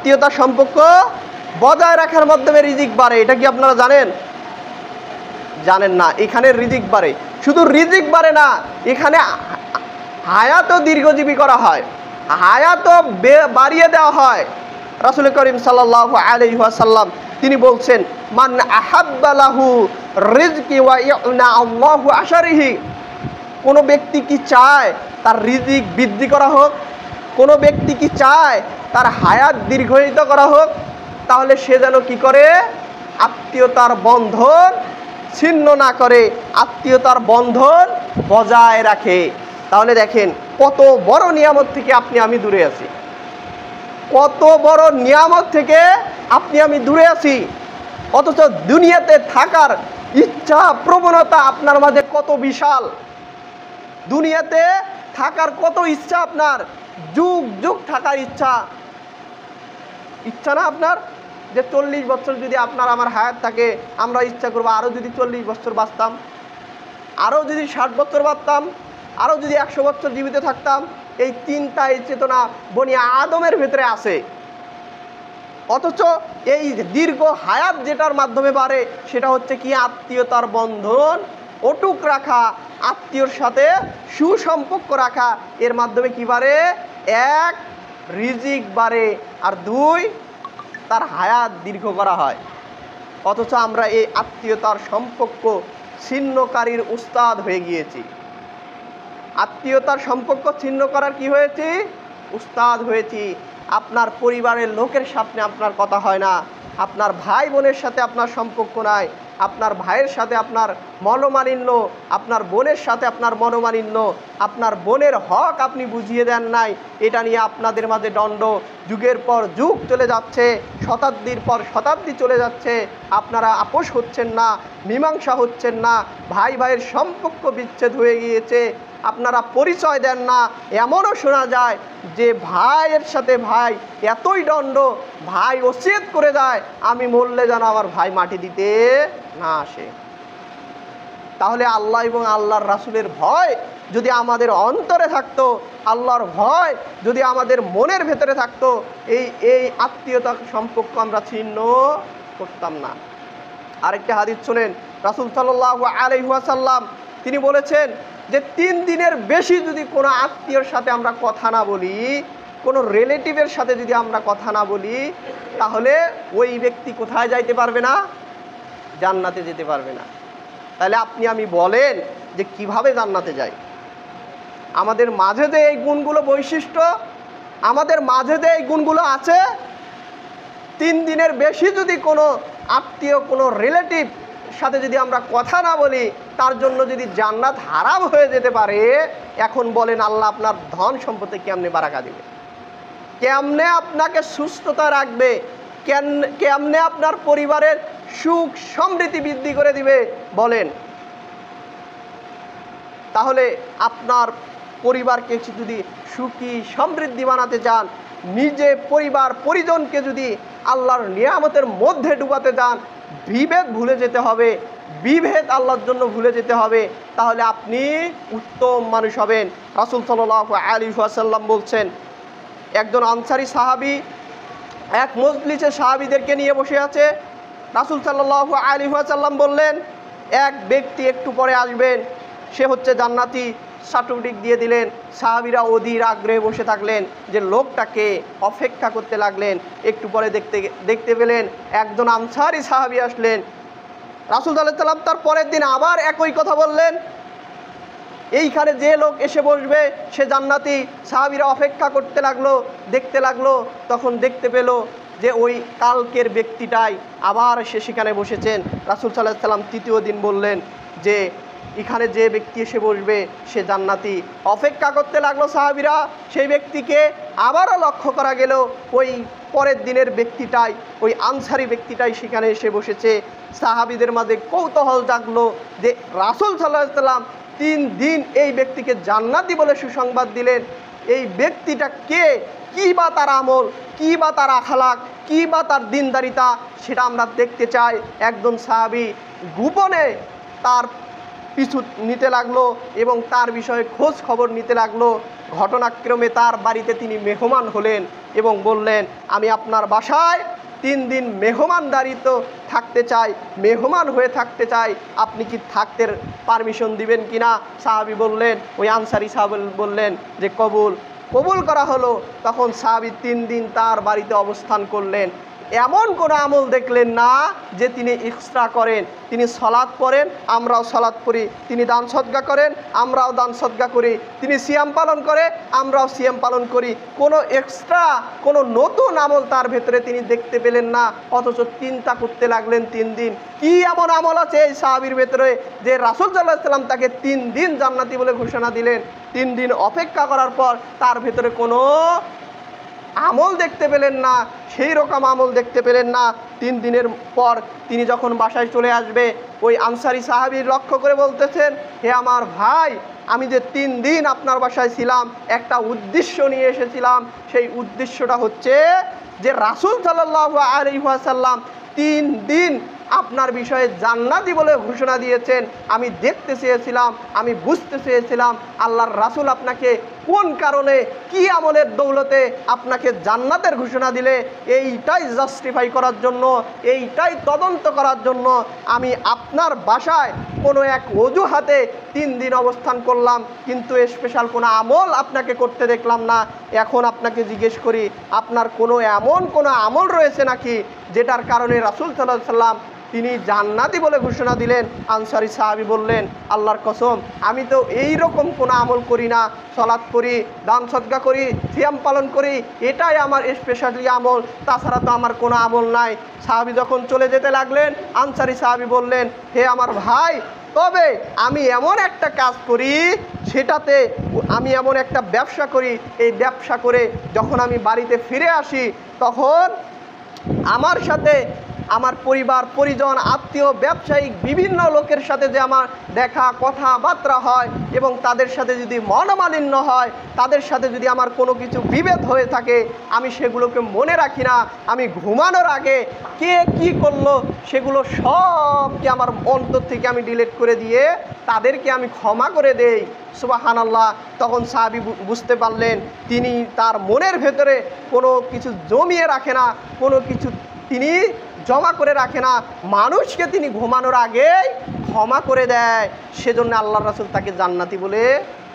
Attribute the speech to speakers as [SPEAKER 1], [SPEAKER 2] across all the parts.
[SPEAKER 1] আত্মীয়তার সম্পর্ক বজায় রাখার মাধ্যমে রিজিক বাড়ে। এটা কি আপনারা জানেন? জানেন না। এখানে রিজিক বাড়ে, শুধু রিজিক বাড়ে না, এখানে হায়াতও দীর্ঘজীবী করা হয়, হায়াতও বাড়িয়ে দেওয়া হয়। রাসূল করিম সাল্লাল্লাহু আলাইহি ওয়াসাল্লাম তিনি বলছেন, মান আহাব্বা লাহু রিজকি ওয়া ইউনা আল্লাহু আশারিহি। কোনো ব্যক্তি কি চায় তার রিজিক বৃদ্ধি করা হোক, কোনো ব্যক্তি কি চায় তার হায়াত দীর্ঘায়িত করা হোক, তাহলে সে যেন কি করে? আত্মীয়তার বন্ধন ছিন্ন না করে, আত্মীয়তার বন্ধন বজায় রাখে। তাহলে দেখেন কত বড় নিয়ামত থেকে আপনি আমি দূরে আছি, কত বড় নিয়ামত থেকে আপনি আমি দূরে আছি, অথচ দুনিয়াতে থাকার ইচ্ছা প্রবণতা আপনার মাঝে কত বিশাল। দুনিয়াতে থাকার কত ইচ্ছা আপনার, যুগ যুগ থাকার ইচ্ছা। ইচ্ছা না আপনার যে 40 বছর যদি আপনার আমার হায়াত থাকে, আমরা ইচ্ছা করবো আরও যদি 40 বছর বাঁচতাম, আরও যদি 60 বছর বাঁচতাম, আরও যদি 100 বছর জীবিত থাকতাম। এই চিন্তা, এই চেতনা বনি আদমের ভেতরে আছে। অথচ এই দীর্ঘ হায়াত যেটার মাধ্যমে বাড়ে সেটা হচ্ছে কি? আত্মীয়তার বন্ধন অটুট রাখা, আত্মীয়র সাথে সুসম্পর্ক রাখা। এর মাধ্যমে কি বাড়ে? 1 রিজিক বাড়ে, আর 2 তার হায়াত দীর্ঘ করা হয়। অথচ আমরা এই আত্মীয়তার সম্পর্ক ছিন্নকারীর উস্তাদ হয়ে গিয়েছি। আত্মীয়তার সম্পর্ক ছিন্ন করার কি হয়েছি? উস্তাদ হয়েছি। আপনার পরিবারের লোকের সামনে আপনার কথা হয় না, আপনার ভাই বোনের সাথে আপনার সম্পর্ক নাই, আপনার ভাইয়ের সাথে আপনার মনোমালিন্য, আপনার বোনের সাথে আপনার মনোমালিন্য, আপনার বোনের হক আপনি বুঝিয়ে দেন নাই, এটা নিয়ে আপনাদের মাঝে দ্বন্দ্ব যুগের পর যুগ চলে যাচ্ছে, শতাব্দীর পর শতাব্দী চলে যাচ্ছে। আপনারা আপোষ হচ্ছেন না, মীমাংসা হচ্ছেন না, ভাই ভাইয়ের সম্পর্ক বিচ্ছেদ হয়ে গিয়েছে, আপনারা পরিচয় দেন না। এমনও শোনা যায় যে ভাইয়ের সাথে ভাই এতই দ্বন্দ্ব, ভাই ওসিয়ত করে যায় আমি মরলে যেন আমার ভাই মাটি দিতে না আসে। তাহলে আল্লাহ এবং আল্লাহর রাসূলের ভয় যদি আমাদের অন্তরে থাকতো, আল্লাহর ভয় যদি আমাদের মনের ভেতরে থাকতো, এই আত্মীয়তার সম্পর্ক আমরা ছিন্ন করতাম না। আরেকটা হাদিস শুনেন, রাসূল সাল্লাল্লাহু আলাইহি ওয়াসাল্লাম তিনি বলেছেন যে 3 দিনের বেশি যদি কোনো আত্মীয়র সাথে আমরা কথা না বলি, কোনো রিলেটিভের সাথে যদি আমরা কথা না বলি, তাহলে ওই ব্যক্তি কোথায় যাইতে পারবে না? জান্নাতে যেতে পারবে না। তাহলে আপনি আমি বলেন যে কিভাবে জান্নাতে যাই? আমাদের মাঝে যে এই গুণগুলো বৈশিষ্ট্য, আমাদের মাঝে যে এই গুণগুলো আছে, 3 দিনের বেশি যদি কোনো আত্মীয়, কোনো রিলেটিভ সাথে যদি আমরা কথা না বলি, তার জন্য যদি জান্নাত হারাম হয়ে যেতে পারে, এখন বলেন আল্লাহ আপনার ধন সম্পদে কেমনে বারাকা দিবে? কেমনে আপনাকে সুস্থতা রাখবে? কেমনে আপনার পরিবারের সুখ সমৃদ্ধি বৃদ্ধি করে দিবে বলেন? তাহলে আপনার পরিবারকে যদি সুখী সমৃদ্ধি বানাতে চান, নিজে পরিবার পরিজনকে যদি আল্লাহর নিয়ামতের মধ্যে ডুবাতে চান, বিভেদ ভুলে যেতে হবে, বিভেদ আল্লাহর জন্য ভুলে যেতে হবে, তাহলে আপনি উত্তম মানুষ হবেন। রাসূল সাল্লাল্লাহু আলাইহি ওয়াসাল্লাম বলছেন, একজন আনসারী সাহাবী এক মজলিসে সাহাবীদেরকে নিয়ে বসে আছে। রাসূল সাল্লাল্লাহু আলাইহি ওয়াসাল্লাম বললেন, এক ব্যক্তি একটু পরে আসবেন, সে হচ্ছে জান্নাতি, সার্টিফিকেট দিয়ে দিলেন। সাহাবীরা অধীর আগ্রহে বসে থাকলেন যে লোকটাকে অপেক্ষা করতে লাগলেন। একটু পরে দেখতে পেলেন একজন আনসারী সাহাবী আসলেন। রাসূল সাল্লাল্লাহু আলাইহি ওয়াসাল্লাম তার পরের দিন আবার একই কথা বললেন, এইখানে যে লোক এসে বসবে সে জান্নাতি। সাহাবীরা অপেক্ষা করতে লাগলো, দেখতে লাগলো, তখন দেখতে পেল যে ওই কালকের ব্যক্তিটাই আবার সে সেখানে বসেছেন। রাসূল সাল্লাল্লাহু আলাইহি ওয়াসাল্লাম তৃতীয় দিন বললেন যে এখানে যে ব্যক্তি এসে বসবে সে জান্নাতি। অপেক্ষা করতে লাগলো সাহাবীরা, সেই ব্যক্তিকে আবারও লক্ষ্য করা গেল ওই পরের দিনের ব্যক্তিটাই, ওই আনসারী ব্যক্তিটাই সেখানে এসে বসেছে। সাহাবীদের মাঝে কৌতূহল জাগলো যে রাসূল সাল্লাল্লাহু আলাইহি ওয়াসাল্লাম 3 দিন এই ব্যক্তিকে জান্নাতি বলে সুসংবাদ দিলেন, এই ব্যক্তিটা কে, কী বা তার আমল, কী বা তার আখলাক, কী বা তার দিনদারিতা, সেটা আমরা দেখতে চাই। একজন সাহাবী গোপনে তার পিছু নিতে লাগলো এবং তার বিষয়ে খোঁজ খবর নিতে লাগলো। ঘটনাক্রমে তার বাড়িতে তিনি মেহমান হলেন এবং বললেন, আমি আপনার বাসায় 3 দিন মেহমানদারিত থাকতে চাই, মেহমান হয়ে থাকতে চাই, আপনি কি থাকতে পারমিশন দিবেন কিনা? সাহাবী বললেন, ওই আনসারী সাহাবী বললেন যে কবুল করা হলো। তখন সাহাবী 3 দিন তার বাড়িতে অবস্থান করলেন। এমন কোনো আমল দেখলেন না যে তিনি এক্সট্রা করেন। তিনি সলাৎ পড়েন, আমরাও সলাৎ পড়ি। তিনি দান সদকা করেন, আমরাও দান সদকা করি। তিনি সিয়াম পালন করে, আমরাও সিয়াম পালন করি। কোনো এক্সট্রা কোনো নতুন আমল তার ভেতরে তিনি দেখতে পেলেন না। অথচ চিন্তা করতে লাগলেন 3 দিন কি এমন আমল আছে এই সাহাবীর ভেতরে যে রাসূল সাল্লাল্লাহু আলাইহি ওয়াসাল্লাম তাকে 3 দিন জান্নাতি বলে ঘোষণা দিলেন। 3 দিন অপেক্ষা করার পর তার ভেতরে কোনো আমল দেখতে পেলেন না, সেই রকম আমল দেখতে পেলেন না। 3 দিনের পর তিনি যখন বাসায় চলে আসবে, ওই আনসারী সাহাবী লক্ষ্য করে বলতেছেন, হে আমার ভাই, আমি যে 3 দিন আপনার বাসায় ছিলাম, একটা উদ্দেশ্য নিয়ে এসেছিলাম। সেই উদ্দেশ্যটা হচ্ছে যে রাসূল সাল্লাল্লাহু আলাইহি ওয়াসাল্লাম 3 দিন আপনার বিষয়ে জান্নাতি বলে ঘোষণা দিয়েছেন। আমি দেখতে চেয়েছিলাম, আমি বুঝতে চেয়েছিলাম আল্লাহর রাসূল আপনাকে কোন কারণে, কি আমলের দৌলতে আপনাকে জান্নাতের ঘোষণা দিলে। এইটাই জাস্টিফাই করার জন্য, এইটাই তদন্ত করার জন্য আমি আপনার বাসায় কোনো এক অজুহাতে 3 দিন অবস্থান করলাম, কিন্তু স্পেশাল কোনো আমল আপনাকে করতে দেখলাম না। এখন আপনাকে জিজ্ঞেস করি, আপনার এমন কোনো আমল রয়েছে নাকি যেটার কারণে রাসূল সাল্লাল্লাহু আলাইহি ওয়াসাল্লাম তিনি জান্নাতি বলে ঘোষণা দিলেন? আনসারী সাহাবী বললেন, আল্লাহর কসম, আমি তো এই রকম কোনো আমল করি না। সালাত করি, দান সদকা করি, সিয়াম পালন করি, এটাই আমার স্পেশালি আমল, তাছাড়া তো আমার কোনো আমল নাই। সাহাবী যখন চলে যেতে লাগলেন, আনসারী সাহাবী বললেন, হে আমার ভাই, তবে আমি এমন একটা কাজ করি, সেটাতে আমি এমন একটা ব্যবসা করি, এই ব্যবসা করে যখন আমি বাড়িতে ফিরে আসি, তখন আমার সাথে আমার পরিবার পরিজন আত্মীয় ব্যবসায়িক বিভিন্ন লোকের সাথে যে আমার দেখা কথাবার্তা হয় এবং তাদের সাথে যদি মনোমালিন্য হয়, তাদের সাথে যদি আমার কোনো কিছু বিভেদ হয়ে থাকে, আমি সেগুলোকে মনে রাখি না। আমি ঘুমানোর আগে কে কি করলো সেগুলো সবকে আমার অন্তর থেকে আমি ডিলিট করে দিয়ে তাদেরকে আমি ক্ষমা করে দেই। সুবহানাল্লাহ। তখন সাহাবী বুঝতে পারলেন তিনি তার মনের ভেতরে কোনো কিছু জমিয়ে রাখে না, কোনো কিছু তিনি জমা করে রাখে না, মানুষকে তিনি ঘুমানোর আগেই ক্ষমা করে দেয়। সেজন্য আল্লাহর রাসূল তাকে জান্নাতি বলে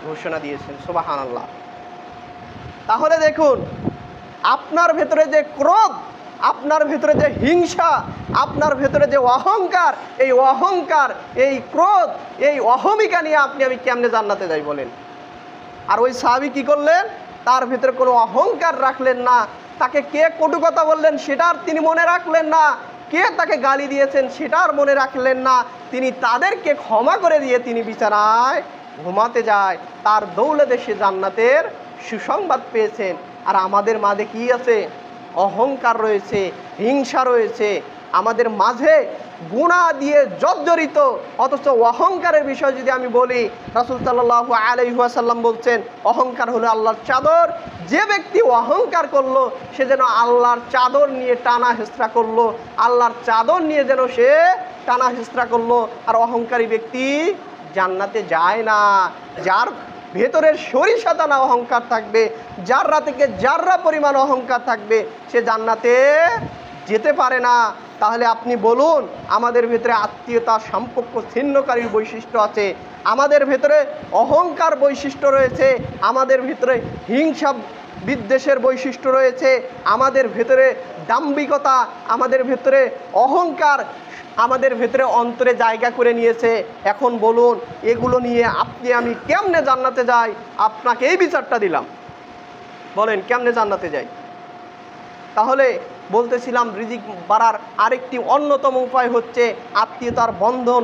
[SPEAKER 1] ঘোষণা দিয়েছেন। সুবহানাল্লাহ। তাহলে দেখুন, আপনার ভেতরে যে ক্রোধ, আপনার ভেতরে যে হিংসা, আপনার ভেতরে যে অহংকার, এই অহংকার, এই ক্রোধ, এই অহমিকা নিয়ে আমি কেমনে জান্নাতে যাই বলেন? আর ওই সাহাবী কি করলেন? তার ভেতরে কোনো অহংকার রাখলেন না। তাকে কে কটু কথা বললেন সেটা আর তিনি মনে রাখলেন না, কে তাকে গালি দিয়েছেন সেটা আর মনে রাখলেন না। তিনি তাদেরকে ক্ষমা করে দিয়ে তিনি বিছানায় ঘুমাতে যায়। তার দৌলতে সে জান্নাতের সুসংবাদ পেয়েছেন। আর আমাদের মাঝে কি আছে? অহংকার রয়েছে, হিংসা রয়েছে, আমাদের মাঝে গুনাহ দিয়ে জর্জরিত। অথচ অহংকারের বিষয় যদি আমি বলি, রাসূল সাল্লাল্লাহু আলাইহি ওয়াসাল্লাম বলছেন, অহংকার হলো আল্লাহর চাদর। যে ব্যক্তি অহংকার করলো সে যেন আল্লাহর চাদর নিয়ে টানা হেঁচড়া করলো, আল্লাহর চাদর নিয়ে যেন সে টানা হেঁচড়া করলো। আর অহংকারী ব্যক্তি জান্নাতে যায় না। যার ভেতরের সরিষা দানা অহংকার থাকবে, যাররা থেকে যাররা পরিমাণ অহংকার থাকবে, সে জান্নাতে যেতে পারে না। তাহলে আপনি বলুন, আমাদের ভেতরে আত্মীয়তা সম্পর্ক ছিন্নকারীর বৈশিষ্ট্য আছে, আমাদের ভেতরে অহংকার বৈশিষ্ট্য রয়েছে, আমাদের ভিতরে হিংসা বিদ্বেষের বৈশিষ্ট্য রয়েছে, আমাদের ভেতরে দাম্ভিকতা, আমাদের ভেতরে অহংকার আমাদের ভেতরে অন্তরে জায়গা করে নিয়েছে। এখন বলুন, এগুলো নিয়ে আপনি আমি কেমনে জান্নাতে যাই? আপনাকে এই বিচারটা দিলাম, বলেন কেমনে জান্নাতে যাই? তাহলে বলতেছিলাম, রিজিক বাড়ার আরেকটি অন্যতম উপায় হচ্ছে আত্মীয়তার বন্ধন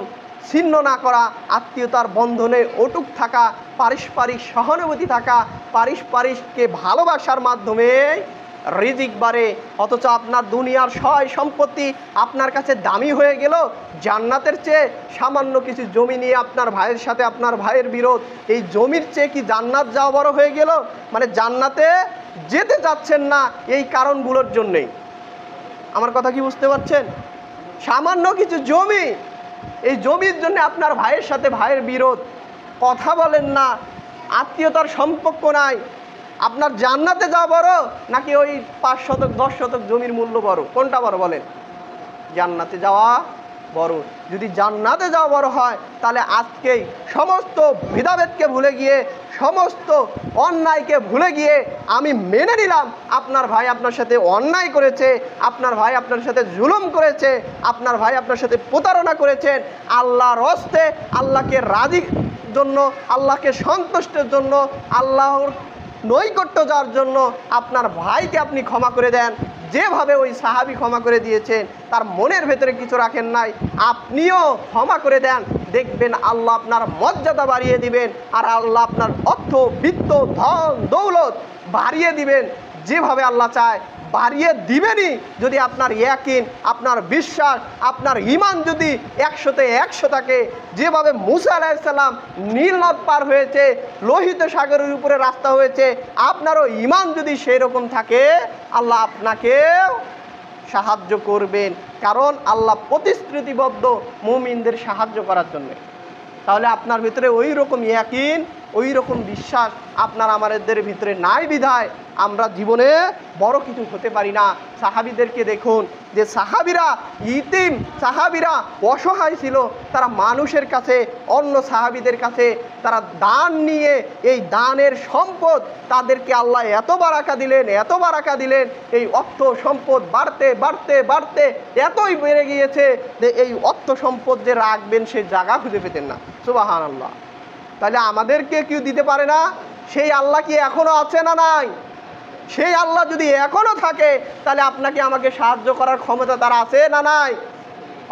[SPEAKER 1] ছিন্ন না করা, আত্মীয়তার বন্ধনে অটুট থাকা, পারস্পরিক সহানুভূতি থাকা, পারস্পরিককে ভালোবাসার মাধ্যমে রিজিক বাড়ে। অথচ আপনার দুনিয়ার সয় সম্পত্তি আপনার কাছে দামি হয়ে গেল, জান্নাতের চেয়ে সামান্য কিছু জমি নিয়ে আপনার ভাইয়ের সাথে আপনার ভাইয়ের বিরোধ, এই জমির চেয়ে কি জান্নাত যাওয়া বড় হয়ে গেল? মানে জান্নাতে যেতে যাচ্ছেন না এই কারণগুলোর জন্যেই। আমার কথা কি বুঝতে পারছেন? সামান্য কিছু জমি, এই জমির জন্য আপনার ভাইয়ের সাথে ভাইয়ের বিরোধ, কথা বলেন না, আত্মীয়তার সম্পর্ক নাই। আপনার জান্নাতে যাওয়া বড় নাকি ওই 5 শতক 10 শতক জমির মূল্য বড়? কোনটা বড় বলেন? জান্নাতে যাওয়া বড়। যদি জান্নাতে যাওয়া বড় হয় তাহলে আজকেই সমস্ত ভেদাভেদকে ভুলে গিয়ে, সমস্ত অন্যায়কে ভুলে গিয়ে আমি মেনে নিলাম আপনার ভাই আপনার সাথে অন্যায় করেছে, আপনার ভাই আপনার সাথে জুলুম করেছে, আপনার ভাই আপনার সাথে প্রতারণা করেছেন। আল্লাহর হস্তে, আল্লাহকে রাজির জন্য, আল্লাহকে সন্তুষ্টের জন্য, আল্লাহর নৈকট্য যাওয়ার জন্য আপনার ভাইকে আপনি ক্ষমা করে দেন, যেভাবে ওই সাহাবী ক্ষমা করে দিয়েছেন। তার মনের ভেতরে কিছু রাখেন নাই, আপনিও ক্ষমা করে দেন। দেখবেন আল্লাহ আপনার মর্যাদা বাড়িয়ে দিবেন, আর আল্লাহ আপনার অর্থ, বিত্ত, ধন, দৌলত বাড়িয়ে দিবেন। যেভাবে আল্লাহ চায় বাড়িয়ে দিবেনই, যদি আপনার ইয়াকিন, আপনার বিশ্বাস, আপনার ঈমান যদি 100-তে 100 থাকে। যেভাবে মুসা আলাইহিস সালাম নীল নদ পার হয়েছে, লোহিত সাগরের উপরে রাস্তা হয়েছে, আপনারও ঈমান যদি সেই রকম থাকে, আল্লাহ আপনাকে সাহায্য করবেন। কারণ আল্লাহ প্রতিশ্রুতিবদ্ধ মুমিনদের সাহায্য করার জন্য। তাহলে আপনার ভিতরে ওই রকম ইয়াকিন, ওই রকম বিশ্বাস আপনার আমাদের ভিতরে নাই বিধায় আমরা জীবনে বড় কিছু হতে পারি না। সাহাবীদেরকে দেখুন, যে সাহাবীরা ইতিম, সাহাবীরা অসহায় ছিল, তারা মানুষের কাছে, অন্য সাহাবীদের কাছে তারা দান নিয়ে, এই দানের সম্পদ তাদেরকে আল্লাহ এত বারাকা দিলেন, এত বারাকা দিলেন, এই অর্থ সম্পদ বাড়তে বাড়তে বাড়তে এতই বেড়ে গিয়েছে যে এই অর্থ সম্পদ যে রাখবেন সে জায়গা খুঁজে পেতেন না। সুবহানাল্লাহ। তাহলে আমাদেরকে কেউ দিতে পারে না? সেই আল্লাহ কি এখনো আছে না নাই? সেই আল্লাহ যদি এখনো থাকে তাহলে আপনাকে আমাকে সাহায্য করার ক্ষমতা তার আছে না নাই?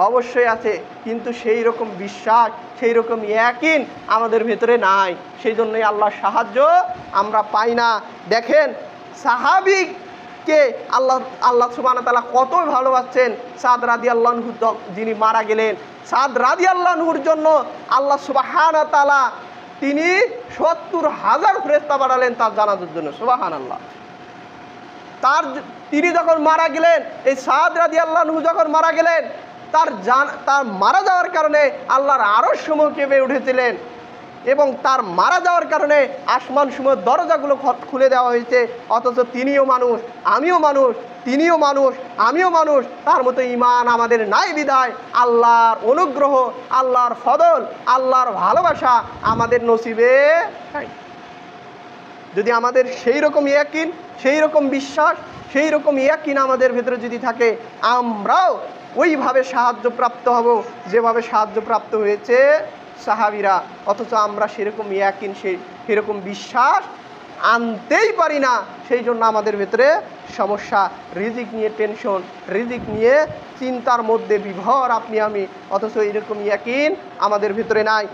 [SPEAKER 1] অবশ্যই আছে। কিন্তু সেই রকম বিশ্বাস, সেই রকম ইয়াকিন আমাদের ভেতরে নাই। সেই জন্যই আল্লাহর সাহায্য আমরা পাই না। দেখেন সাহাবীকে আল্লাহ সুবহানাহু ওয়া তাআলা কত ভালোবাসছেন। সাদ রাদিয়াল্লাহু আনহু যিনি মারা গেলেন, সাদ রাদিয়াল্লাহু আনহুর জন্য আল্লাহ সুবহানাহু ওয়া তাআলা তিনি 70,000 ফেরেশতা পাঠালেন তার জানাজার জন্য। সুবহানাল্লাহ। তিনি যখন মারা গেলেন, এই সাদ রাদিয়াল্লাহু আনহু যখন মারা গেলেন, তার মারা যাওয়ার কারণে আল্লাহর আরশ সমূহ কেঁপে উঠেছিলেন, এবং তার মারা যাওয়ার কারণে আসমান সমূহের দরজাগুলো খুলে দেওয়া হয়েছে। অথচ তিনিও মানুষ, আমিও মানুষ, তিনিও মানুষ, আমিও মানুষ, তার মতো ঈমান আমাদের নাই বিধায় আল্লাহর অনুগ্রহ, আল্লাহর ফদল, আল্লাহর ভালোবাসা আমাদের নসিবে নাই। যদি আমাদের সেই রকম ইয়াকিন, সেই রকম বিশ্বাস, সেই রকম ইয়াকিন আমাদের ভেতরে যদি থাকে, আমরাও ওইভাবে সাহায্যপ্রাপ্ত হব যেভাবে সাহায্যপ্রাপ্ত হয়েছে সাহাবীরা। অথচ আমরা সেরকম ইয়াকিন, সেরকম বিশ্বাস আনতেই পারি না। সেই জন্য আমাদের ভেতরে সমস্যা, রিজিক নিয়ে টেনশন, রিজিক নিয়ে চিন্তার মধ্যে বিভোর আপনি আমি। অথচ এরকম ইয়াকিন আমাদের ভেতরে নাই।